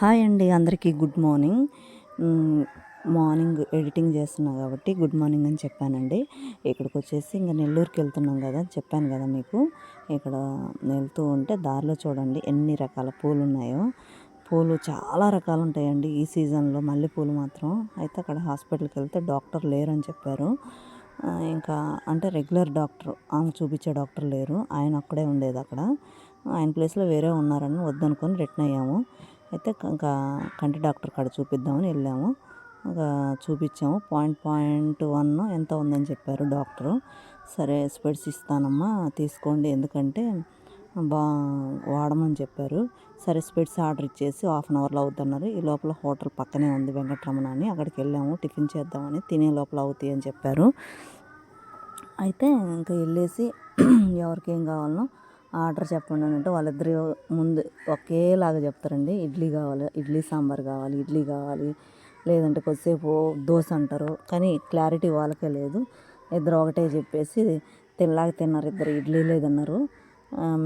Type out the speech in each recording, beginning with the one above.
Hi అండి, అందరికీ good morning. Morning editing చేస్తున్నా కాబట్టి గుడ్ మార్నింగ్ అని చెప్పానండి. ఇక్కడికి వచ్చేసి ఇంకా నెల్లూరుకి వెళ్తున్నాం కదా, చెప్పాను కదా మీకు. ఇక్కడ వెళ్తూ ఉంటే దారిలో చూడండి ఎన్ని రకాల పూలు ఉన్నాయో. పూలు చాలా రకాలు ఉంటాయండి ఈ సీజన్లో, మల్లెపూలు మాత్రం. అయితే అక్కడ హాస్పిటల్కి వెళ్తే డాక్టర్ లేరని చెప్పారు. ఇంకా అంటే రెగ్యులర్ డాక్టర్, ఆమె చూపించే డాక్టర్ లేరు, ఆయన అక్కడే ఉండేది అక్కడ. ఆయన ప్లేస్లో వేరే ఉన్నారని వద్దనుకొని రిటర్న్ అయ్యాము. అయితే ఇంకా కంటి డాక్టర్ కాడ చూపిద్దామని వెళ్ళాము. ఇంకా చూపించాము. 0.1 ఎంత ఉందని చెప్పారు డాక్టరు. సరే స్పెడ్స్ ఇస్తానమ్మా తీసుకోండి, ఎందుకంటే వాడమని చెప్పారు. సరే స్పెడ్స్ ఆర్డర్ ఇచ్చేసి 1/2 అవర్లో అవుతున్నారు. ఈ లోపల హోటల్ పక్కనే ఉంది వెంకటరమణ అని, అక్కడికి వెళ్ళాము టిఫిన్ చేద్దామని. తినే లోపల అవుతాయి అని చెప్పారు. అయితే ఇంకా వెళ్ళేసి ఎవరికేం కావాలనో ఆర్డర్ చెప్పండి అని అంటే వాళ్ళిద్దరు ముందు ఒకేలాగా చెప్తారండి. ఇడ్లీ కావాలి, ఇడ్లీ సాంబార్ కావాలి, ఇడ్లీ కావాలి, లేదంటే కొద్దిసేపు దోశ అంటారు. కానీ క్లారిటీ వాళ్ళకే లేదు. ఇద్దరు ఒకటే చెప్పేసి తిన్నారు. ఇద్దరు ఇడ్లీ లేదన్నారు.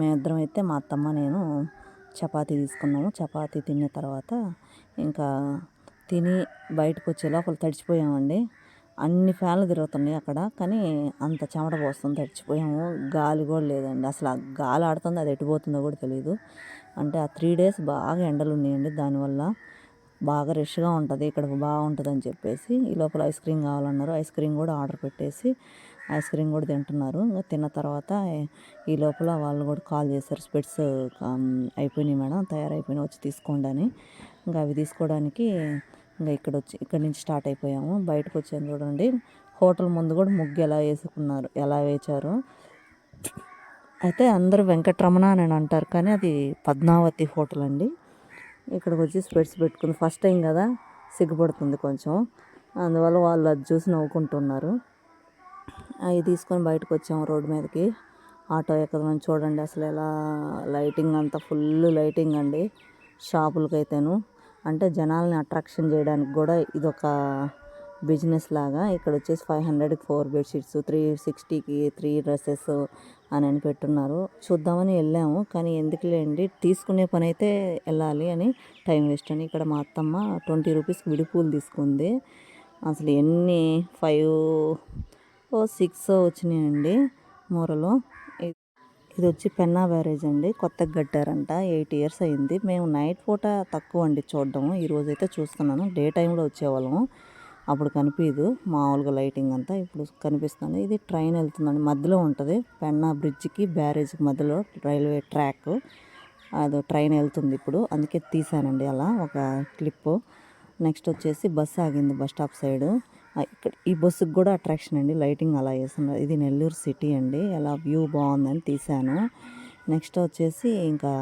మేమిద్దరం అయితే మా అత్తమ్మ నేను చపాతీ తీసుకున్నాము. చపాతీ తిన్న తర్వాత ఇంకా తిని బయటకు వచ్చే లోపల తడిచిపోయామండి. అన్ని ఫ్యాన్లు తిరుగుతున్నాయి అక్కడ, కానీ అంత చెమట పోస్తుంది, తడిచిపోయాము. గాలి కూడా లేదండి, అసలు ఆ గాలి ఆడుతుంది, అది ఎటుపోతుందో కూడా తెలియదు. అంటే ఆ 3 days బాగా ఎండలు ఉన్నాయండి, దానివల్ల బాగా రష్గా ఉంటుంది ఇక్కడ, బాగుంటుంది అని చెప్పేసి. ఈ లోపల ఐస్ క్రీమ్ కావాలన్నారు. ఐస్ క్రీమ్ కూడా ఆర్డర్ పెట్టేసి ఐస్ క్రీమ్ కూడా తింటున్నారు. ఇంకా తిన్న తర్వాత ఈ లోపల వాళ్ళు కూడా కాల్ చేశారు, స్పెట్స్ అయిపోయినాయి మేడం, తయారైపోయినాయి, వచ్చి తీసుకోండి అని. ఇంకా అవి తీసుకోవడానికి ఇంకా ఇక్కడి నుంచి స్టార్ట్ అయిపోయాము. బయటకు వచ్చాను చూడండి. హోటల్ ముందు కూడా ముగ్గు ఎలా వేసుకున్నారు, ఎలా వేచారు. అయితే అందరూ వెంకటరమణ అని అంటారు, కానీ అది పద్మావతి హోటల్ అండి. ఇక్కడికి వచ్చి స్పెట్స్ పెట్టుకుంది. ఫస్ట్ టైం కదా, సిగ్గుపడుతుంది కొంచెం, అందువల్ల వాళ్ళు అది చూసి నవ్వుకుంటున్నారు. అవి తీసుకొని బయటకు వచ్చాము రోడ్డు మీదకి. ఆటో ఎక్కదామని చూడండి, అసలు ఎలా లైటింగ్ అంతా ఫుల్ లైటింగ్ అండి షాపులకైతేను. అంటే జనాల్ని అట్రాక్షన్ చేయడానికి కూడా ఇదొక బిజినెస్ లాగా. ఇక్కడ వచ్చేసి 500కి 4 బెడ్షీట్స్, 360కి 3 డ్రెస్సెస్ అని పెట్టున్నారు. చూద్దామని వెళ్ళాము, కానీ ఎందుకులేండి, తీసుకునే పని అయితే వెళ్ళాలి అని టైం వేస్ట్ అని. ఇక్కడ మా అత్తమ్మ 20 రూపీస్కి విడిపూలు తీసుకుంది. అసలు ఎన్ని 5-6 వచ్చినాయండి మూరలు. ఇది వచ్చి పెన్నా బ్యారేజ్ అండి, కొత్తగా కట్టారంట, 8 years అయింది. మేము నైట్ పూట తక్కువ అండి చూడడము, ఈరోజు అయితే చూస్తున్నాను. డే టైంలో వచ్చేవాళ్ళము, అప్పుడు కనిపించదు మామూలుగా లైటింగ్ అంతా, ఇప్పుడు కనిపిస్తుంది. ఇది ట్రైన్ వెళ్తుందండి, మధ్యలో ఉంటుంది పెన్నా బ్రిడ్జ్కి బ్యారేజ్కి మధ్యలో రైల్వే ట్రాక్, అది ట్రైన్ వెళ్తుంది ఇప్పుడు, అందుకే తీసానండి అలా ఒక క్లిప్పు. నెక్స్ట్ వచ్చేసి బస్సు ఆగింది బస్ స్టాప్ సైడు. ఇక్కడ ఈ బస్సుకి కూడా అట్రాక్షన్ అండి, లైటింగ్ అలా వేస్తున్నారు. ఇది నెల్లూరు సిటీ అండి, ఎలా వ్యూ బాగుందని తీసాను. నెక్స్ట్ వచ్చేసి ఇంకా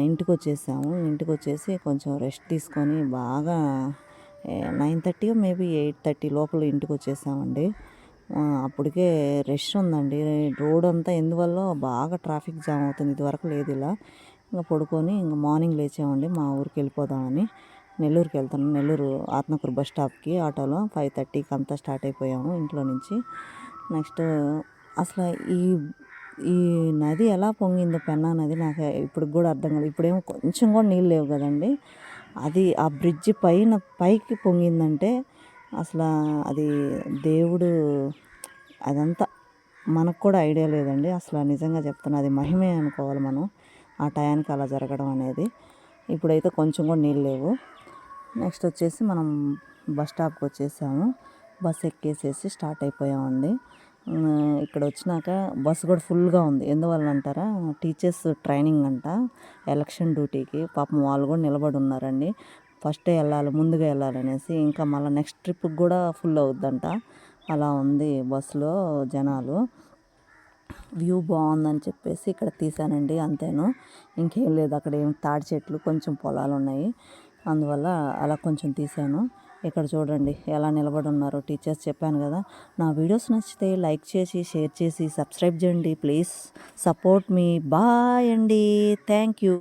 ఇంటికి వచ్చేసాము. ఇంటికి వచ్చేసి కొంచెం రెస్ట్ తీసుకొని బాగా 9:30 మేబీ 8:30 లోపల ఇంటికి వచ్చేసామండి. అప్పటికే రష్ ఉందండి రోడ్ అంతా, ఎందువల్ల బాగా ట్రాఫిక్ జామ్ అవుతుంది, ఇదివరకు లేదు ఇలా. ఇంకా పడుకొని ఇంకా మార్నింగ్ లేచామండి, మా ఊరికి వెళ్ళిపోదామని. నెల్లూరుకి వెళ్తాను, నెల్లూరు ఆత్మకూరు బస్ స్టాప్కి ఆటోలో 5:30కి అంతా స్టార్ట్ అయిపోయాము ఇంట్లో నుంచి. నెక్స్ట్ అసలు ఈ నది ఎలా పొంగిందో, పెన్నా నది, నాకు ఇప్పటికి కూడా అర్థం కాదు. ఇప్పుడేమో కొంచెం కూడా నీళ్ళు లేవు కదండి, అది ఆ బ్రిడ్జి పైకి పొంగిందంటే అసలు అది దేవుడు, అదంతా మనకు కూడా ఐడియా లేదండి. అసలు నిజంగా చెప్తున్నా, అది మహిమే అనుకోవాలి మనం, ఆ టయానికి అలా జరగడం అనేది. ఇప్పుడైతే కొంచెం కూడా నీళ్ళు లేవు. నెక్స్ట్ వచ్చేసి మనం బస్ స్టాప్కి వచ్చేసాము. బస్ ఎక్కేసేసి స్టార్ట్ అయిపోయామండి. ఇక్కడ వచ్చినాక బస్సు కూడా ఫుల్గా ఉంది. ఎందువల్ల అంటారా, టీచర్స్ ట్రైనింగ్ అంట, ఎలక్షన్ డ్యూటీకి. పాపం వాళ్ళు కూడా నిలబడి ఉన్నారండి. ఫస్టే వెళ్ళాలి, ముందుగా వెళ్ళాలనేసి. ఇంకా మళ్ళీ నెక్స్ట్ ట్రిప్కి కూడా ఫుల్ అవుద్దంట, అలా ఉంది బస్సులో జనాలు. వ్యూ బాగుందని చెప్పేసి ఇక్కడ తీసానండి, అంతేను, ఇంకేం లేదు. అక్కడ ఏం తాడి చెట్లు, కొంచెం పొలాలు ఉన్నాయి, అందువల్ల అలా కొంచెం తీసాను. ఇక్కడ చూడండి ఎలా నిలబడి ఉన్నారో టీచర్స్, చెప్పాను కదా. నా వీడియోస్ నచ్చితే లైక్ చేసి, షేర్ చేసి, సబ్స్క్రైబ్ చేయండి ప్లీజ్, సపోర్ట్ మీ. బాయ్ అండి, థ్యాంక్ యూ.